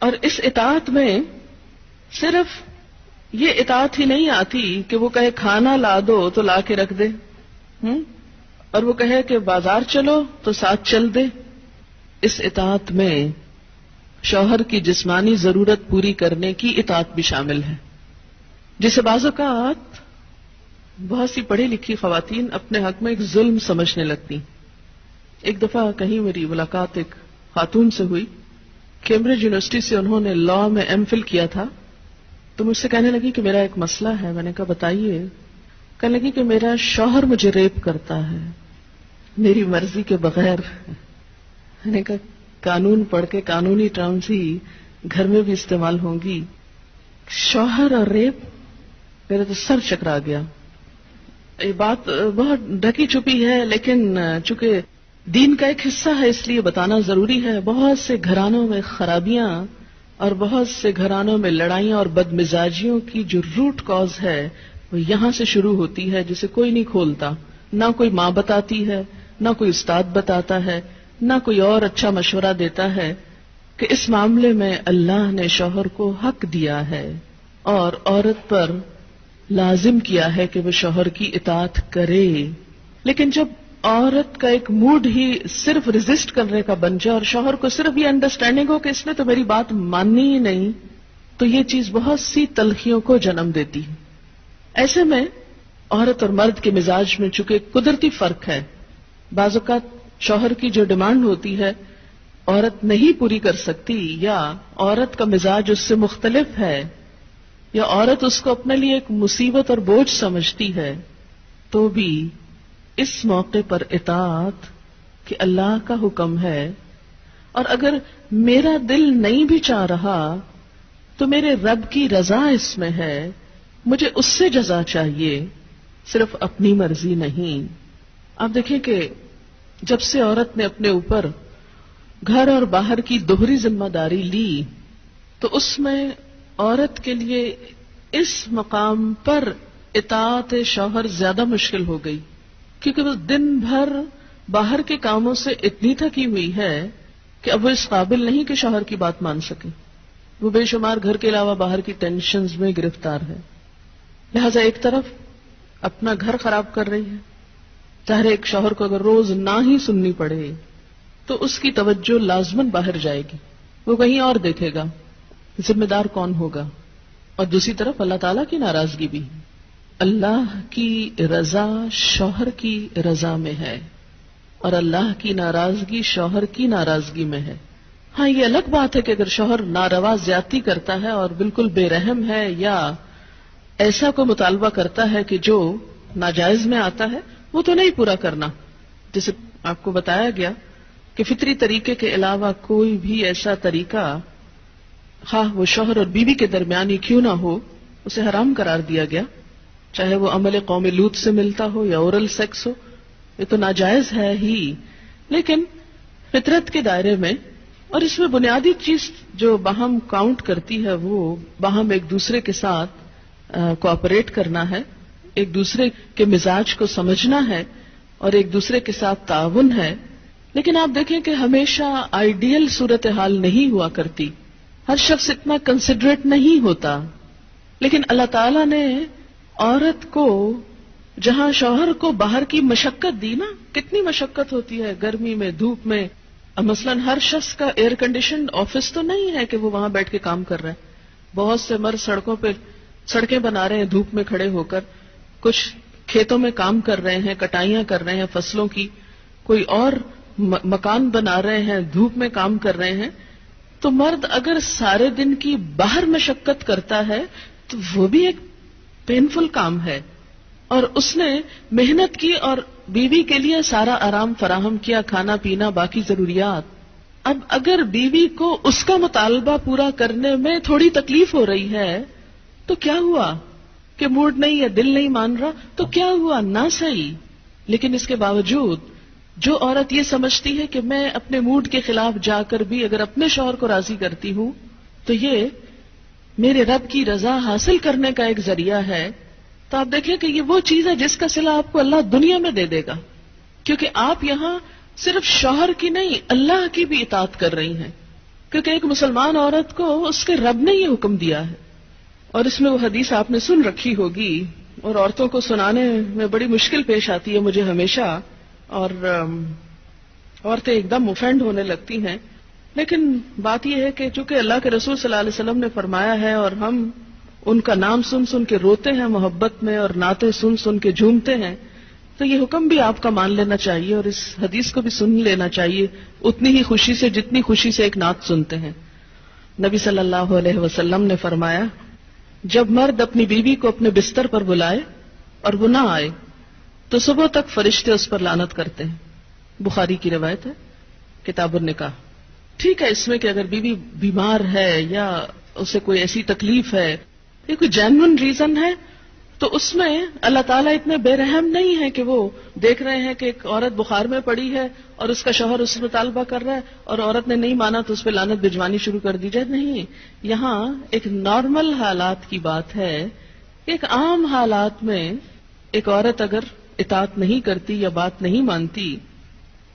اور اس اطاعت میں صرف یہ اطاعت ہی نہیں آتی کہ وہ کہے کھانا لا دو تو لا کے رکھ دے، اور وہ کہے کہ بازار چلو تو ساتھ چل دے. اس اطاعت میں شوہر کی جسمانی ضرورت پوری کرنے کی اطاعت بھی شامل ہے، جسے بعض اوقات بہت سی پڑھی لکھی خواتین اپنے حق میں ایک ظلم سمجھنے لگتی. ایک دفعہ کہیں میری ملاقات ایک خاتون سے ہوئی، کیمبرج یونیورسٹی سے انہوں نے لاء میں ایم فل کیا تھا. تو مجھ سے کہنے لگی کہ میرا ایک مسئلہ ہے. میں نے کہا بتائیے. کہنے لگی کہ میرا شوہر مجھے ریپ کرتا ہے میری مرضی کے بغیر. میں نے کہا قانون پڑھ کے قانونی ٹرمز ہی گھر میں بھی استعمال ہوں گی. شوہر اور ریپ، میرا تو سر چکرا گیا. یہ بات بہت ڈھکی چھپی ہے لیکن چونکہ دین کا ایک حصہ ہے اس لیے بتانا ضروری ہے. بہت سے گھرانوں میں خرابیاں اور بہت سے گھرانوں میں لڑائیاں اور بدمزاجیوں کی جو روٹ کاز ہے وہ یہاں سے شروع ہوتی ہے، جسے کوئی نہیں کھولتا. نہ کوئی ماں بتاتی ہے، نہ کوئی استاد بتاتا ہے، نہ کوئی اور اچھا مشورہ دیتا ہے کہ اس معاملے میں اللہ نے شوہر کو حق دیا ہے اور عورت پر لازم کیا ہے کہ وہ شوہر کی اطاعت کرے. لیکن جب عورت کا ایک موڈ ہی صرف ریزسٹ کرنے کا بن جائے اور شوہر کو صرف یہ انڈرسٹینڈنگ ہو کہ اس نے تو میری بات ماننی ہی نہیں، تو یہ چیز بہت سی تلخیوں کو جنم دیتی ہے. ایسے میں عورت اور مرد کے مزاج میں چونکہ قدرتی فرق ہے، بعض اوقات شوہر کی جو ڈیمانڈ ہوتی ہے عورت نہیں پوری کر سکتی، یا عورت کا مزاج اس سے مختلف ہے، یا عورت اس کو اپنے لیے ایک مصیبت اور بوجھ سمجھتی ہے، تو بھی اس موقع پر اطاعت کہ اللہ کا حکم ہے، اور اگر میرا دل نہیں بھی چاہ رہا تو میرے رب کی رضا اس میں ہے، مجھے اس سے جزا چاہیے، صرف اپنی مرضی نہیں. آپ دیکھیں کہ جب سے عورت نے اپنے اوپر گھر اور باہر کی دوہری ذمہ داری لی تو اس میں عورت کے لیے اس مقام پر اطاعت شوہر زیادہ مشکل ہو گئی، کیونکہ وہ دن بھر باہر کے کاموں سے اتنی تھکی ہوئی ہے کہ اب وہ اس قابل نہیں کہ شوہر کی بات مان سکے. وہ بے شمار گھر کے علاوہ باہر کی ٹینشنز میں گرفتار ہے، لہذا ایک طرف اپنا گھر خراب کر رہی ہے. ظاہر ایک شوہر کو اگر روز نہ ہی سننی پڑے تو اس کی توجہ لازماً باہر جائے گی، وہ کہیں اور دیکھے گا، ذمہ دار کون ہوگا. اور دوسری طرف اللہ تعالیٰ کی ناراضگی بھی. اللہ کی رضا شوہر کی رضا میں ہے اور اللہ کی ناراضگی شوہر کی ناراضگی میں ہے. ہاں یہ الگ بات ہے کہ اگر شوہر ناروا زیادتی کرتا ہے اور بالکل بے رحم ہے یا ایسا کوئی مطالبہ کرتا ہے کہ جو ناجائز میں آتا ہے، وہ تو نہیں پورا کرنا. جیسے آپ کو بتایا گیا کہ فطری طریقے کے علاوہ کوئی بھی ایسا طریقہ خواہ وہ شوہر اور بیوی کے درمیان ہی کیوں نہ ہو اسے حرام قرار دیا گیا، چاہے وہ عمل قوم لوط سے ملتا ہو یا اورل سیکس ہو، یہ تو ناجائز ہے ہی. لیکن فطرت کے دائرے میں، اور اس میں بنیادی چیز جو باہم کاؤنٹ کرتی ہے وہ باہم ایک دوسرے کے ساتھ کوآپریٹ کرنا ہے، ایک دوسرے کے مزاج کو سمجھنا ہے اور ایک دوسرے کے ساتھ تعاون ہے. لیکن آپ دیکھیں کہ ہمیشہ آئیڈیل صورتحال نہیں ہوا کرتی، ہر شخص اتنا کنسیڈریٹ نہیں ہوتا. لیکن اللہ تعالیٰ نے عورت کو جہاں شوہر کو باہر کی مشقت دی نا، کتنی مشقت ہوتی ہے گرمی میں، دھوپ میں. مثلا ہر شخص کا ایئر کنڈیشنڈ آفس تو نہیں ہے کہ وہ وہاں بیٹھ کے کام کر رہا ہے. بہت سے مرد سڑکوں پہ سڑکیں بنا رہے ہیں دھوپ میں کھڑے ہو کر، کچھ کھیتوں میں کام کر رہے ہیں، کٹائیاں کر رہے ہیں فصلوں کی، کوئی اور مکان بنا رہے ہیں، دھوپ میں کام کر رہے ہیں. تو مرد اگر سارے دن کی باہر مشقت کرتا ہے تو وہ بھی ایک پینفل کام ہے، اور اس نے محنت کی اور بیوی کے لیے سارا آرام فراہم کیا، کھانا پینا باقی ضروریات. اب اگر بیوی کو اس کا مطالبہ پورا کرنے میں تھوڑی تکلیف ہو رہی ہے تو کیا ہوا کہ موڈ نہیں ہے، دل نہیں مان رہا تو کیا ہوا، نہ صحیح. لیکن اس کے باوجود جو عورت یہ سمجھتی ہے کہ میں اپنے موڈ کے خلاف جا کر بھی اگر اپنے شوہر کو راضی کرتی ہوں تو یہ میرے رب کی رضا حاصل کرنے کا ایک ذریعہ ہے، تو آپ دیکھیں کہ یہ وہ چیز ہے جس کا صلہ آپ کو اللہ دنیا میں دے دے گا، کیونکہ آپ یہاں صرف شوہر کی نہیں اللہ کی بھی اطاعت کر رہی ہیں. کیونکہ ایک مسلمان عورت کو اس کے رب نے یہ حکم دیا ہے. اور اس میں وہ حدیث آپ نے سن رکھی ہوگی اور عورتوں کو سنانے میں بڑی مشکل پیش آتی ہے مجھے ہمیشہ، اور عورتیں ایک دم اوفینڈ ہونے لگتی ہیں. لیکن بات یہ ہے کہ چونکہ اللہ کے رسول صلی اللہ علیہ وسلم نے فرمایا ہے اور ہم ان کا نام سن سن کے روتے ہیں محبت میں اور نعتیں سن سن کے جھومتے ہیں، تو یہ حکم بھی آپ کا مان لینا چاہیے اور اس حدیث کو بھی سن لینا چاہیے اتنی ہی خوشی سے جتنی خوشی سے ایک نعت سنتے ہیں. نبی صلی اللہ علیہ وسلم نے فرمایا جب مرد اپنی بیوی کو اپنے بستر پر بلائے اور وہ نہ آئے تو صبح تک فرشتے اس پر لعنت کرتے ہیں. بخاری کی روایت ہے کتاب النکاح. ٹھیک ہے اس میں کہ اگر بیوی بیمار ہے یا اسے کوئی ایسی تکلیف ہے یا کوئی جینوئن ریزن ہے تو اس میں اللہ تعالیٰ اتنے بے رحم نہیں ہے کہ وہ دیکھ رہے ہیں کہ ایک عورت بخار میں پڑی ہے اور اس کا شوہر اس سے مطالبہ کر رہا ہے اور عورت نے نہیں مانا تو اس پہ لعنت بھجوانی شروع کر دی جائے. نہیں، یہاں ایک نارمل حالات کی بات ہے. ایک عام حالات میں ایک عورت اگر اطاعت نہیں کرتی یا بات نہیں مانتی،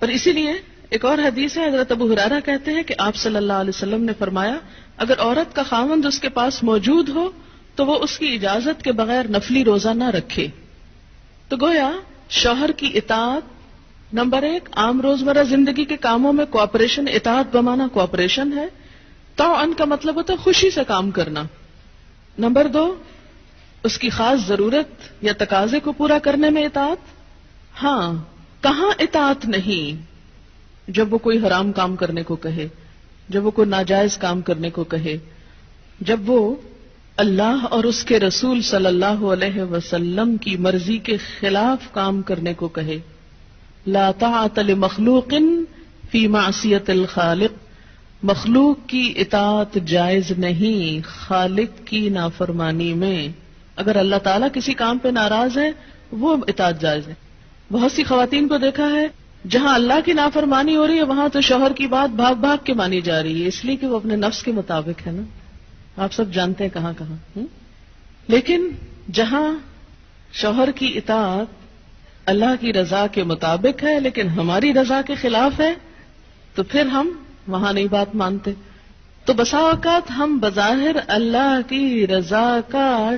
اور اسی لیے ایک اور حدیث ہے حضرت ابو ہریرہ کہتے ہیں کہ آپ صلی اللہ علیہ وسلم نے فرمایا اگر عورت کا خاوند اس کے پاس موجود ہو تو وہ اس کی اجازت کے بغیر نفلی روزہ نہ رکھے. تو گویا شوہر کی اطاعت نمبر 1 عام روزمرہ زندگی کے کاموں میں کوآپریشن، اطاعت بمانا کوآپریشن ہے. طوعاً کا مطلب ہوتا ہے خوشی سے کام کرنا. نمبر 2 اس کی خاص ضرورت یا تقاضے کو پورا کرنے میں اطاعت. ہاں، کہاں اطاعت نہیں؟ جب وہ کوئی حرام کام کرنے کو کہے، جب وہ کوئی ناجائز کام کرنے کو کہے، جب وہ اللہ اور اس کے رسول صلی اللہ علیہ وسلم کی مرضی کے خلاف کام کرنے کو کہے. لا طاعت لمخلوق فی معصیت الخالق. مخلوق کی اطاعت جائز نہیں خالق کی نافرمانی میں. اگر اللہ تعالیٰ کسی کام پہ ناراض ہے وہ اطاعت جائز ہے. بہت سی خواتین کو دیکھا ہے جہاں اللہ کی نافرمانی ہو رہی ہے وہاں تو شوہر کی بات بھاگ بھاگ کے مانی جا رہی ہے، اس لیے کہ وہ اپنے نفس کے مطابق ہے نا. آپ سب جانتے ہیں کہاں کہاں. لیکن جہاں شوہر کی اطاعت اللہ کی رضا کے مطابق ہے لیکن ہماری رضا کے خلاف ہے تو پھر ہم وہاں نہیں بات مانتے. تو بسا اوقات ہم بظاہر اللہ کی رضا کا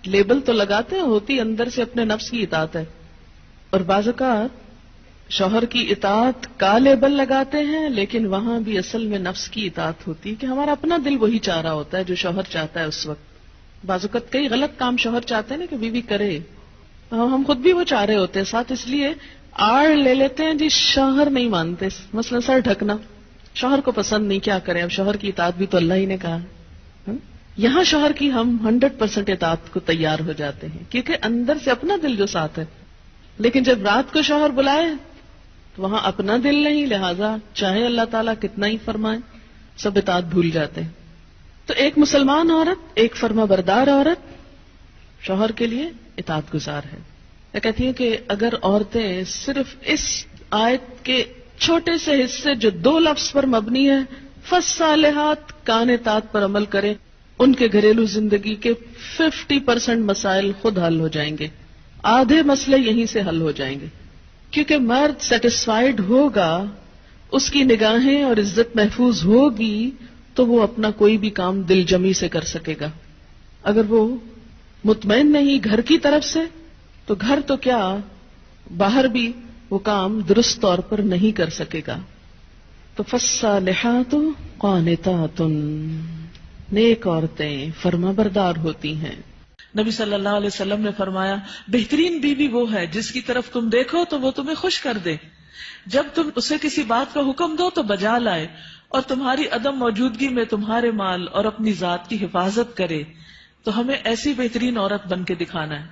لیبل تو لگاتے ہیں، ہوتی اندر سے اپنے نفس کی اطاعت ہے. اور بعض اوقات شوہر کی اطاعت کا لیبل لگاتے ہیں لیکن وہاں بھی اصل میں نفس کی اطاعت ہوتی ہے کہ ہمارا اپنا دل وہی چاہ رہا ہوتا ہے جو شوہر چاہتا ہے اس وقت. بعض اوقات کئی غلط کام شوہر چاہتے ہیں نا کہ بیوی کرے، ہم خود بھی وہ چاہ رہے ہوتے ہیں ساتھ، اس لیے آڑ لے لیتے ہیں جی شوہر نہیں مانتے. مثلا سر ڈھکنا شوہر کو پسند نہیں، کیا کریں، اب شوہر کی اطاعت بھی تو اللہ ہی نے کہا ہے. یہاں شوہر کی ہم 100% اطاعت کو تیار ہو جاتے ہیں کیونکہ اندر سے اپنا دل جو ساتھ ہے. لیکن جب رات کو شوہر بلائے تو وہاں اپنا دل نہیں، لہذا چاہے اللہ تعالیٰ کتنا ہی فرمائے سب اطاعت بھول جاتے ہیں. تو ایک مسلمان عورت، ایک فرما بردار عورت شوہر کے لیے اطاعت گزار ہے. میں کہتی ہوں کہ اگر عورتیں صرف اس آیت کے چھوٹے سے حصے جو 2 لفظ پر مبنی ہے فالصالحات قانتات پر عمل کریں، ان کے گھریلو زندگی کے 50% مسائل خود حل ہو جائیں گے. آدھے مسئلے یہیں سے حل ہو جائیں گے کیونکہ مرد سیٹسفائیڈ ہوگا، اس کی نگاہیں اور عزت محفوظ ہوگی تو وہ اپنا کوئی بھی کام دل جمی سے کر سکے گا. اگر وہ مطمئن نہیں گھر کی طرف سے تو گھر تو کیا باہر بھی وہ کام درست طور پر نہیں کر سکے گا. تو فالصالحات قانتات، نیک عورتیں فرما بردار ہوتی ہیں. نبی صلی اللہ علیہ وسلم نے فرمایا بہترین بیوی وہ ہے جس کی طرف تم دیکھو تو وہ تمہیں خوش کر دے، جب تم اسے کسی بات کا حکم دو تو بجا لائے، اور تمہاری عدم موجودگی میں تمہارے مال اور اپنی ذات کی حفاظت کرے. تو ہمیں ایسی بہترین عورت بن کے دکھانا ہے.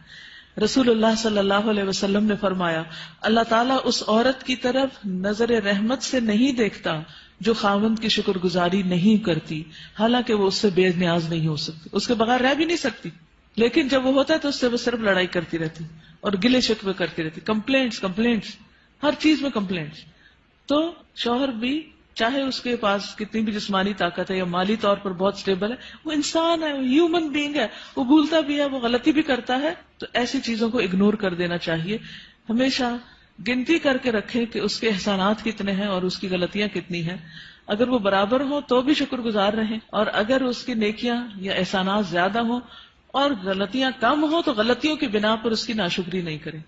رسول اللہ صلی اللہ علیہ وسلم نے فرمایا اللہ تعالیٰ اس عورت کی طرف نظر رحمت سے نہیں دیکھتا جو خاوند کی شکر گزاری نہیں کرتی، حالانکہ وہ اس سے بے نیاز نہیں ہو سکتی، اس کے بغیر رہ بھی نہیں سکتی، لیکن جب وہ ہوتا ہے تو اس سے وہ صرف لڑائی کرتی رہتی اور گلے شکوے کرتی رہتی، کمپلینٹس ہر چیز میں کمپلینٹس. تو شوہر بھی چاہے اس کے پاس کتنی بھی جسمانی طاقت ہے یا مالی طور پر بہت سٹیبل ہے، وہ انسان ہے، ہیومن بینگ ہے، وہ بھولتا بھی ہے، وہ غلطی بھی کرتا ہے. تو ایسی چیزوں کو اگنور کر دینا چاہیے. ہمیشہ گنتی کر کے رکھیں کہ اس کے احسانات کتنے ہیں اور اس کی غلطیاں کتنی ہیں. اگر وہ برابر ہو تو بھی شکر گزار رہیں، اور اگر اس کی نیکیاں یا احسانات زیادہ ہوں اور غلطیاں کم ہوں تو غلطیوں کی بنا پر اس کی ناشکری نہیں کریں.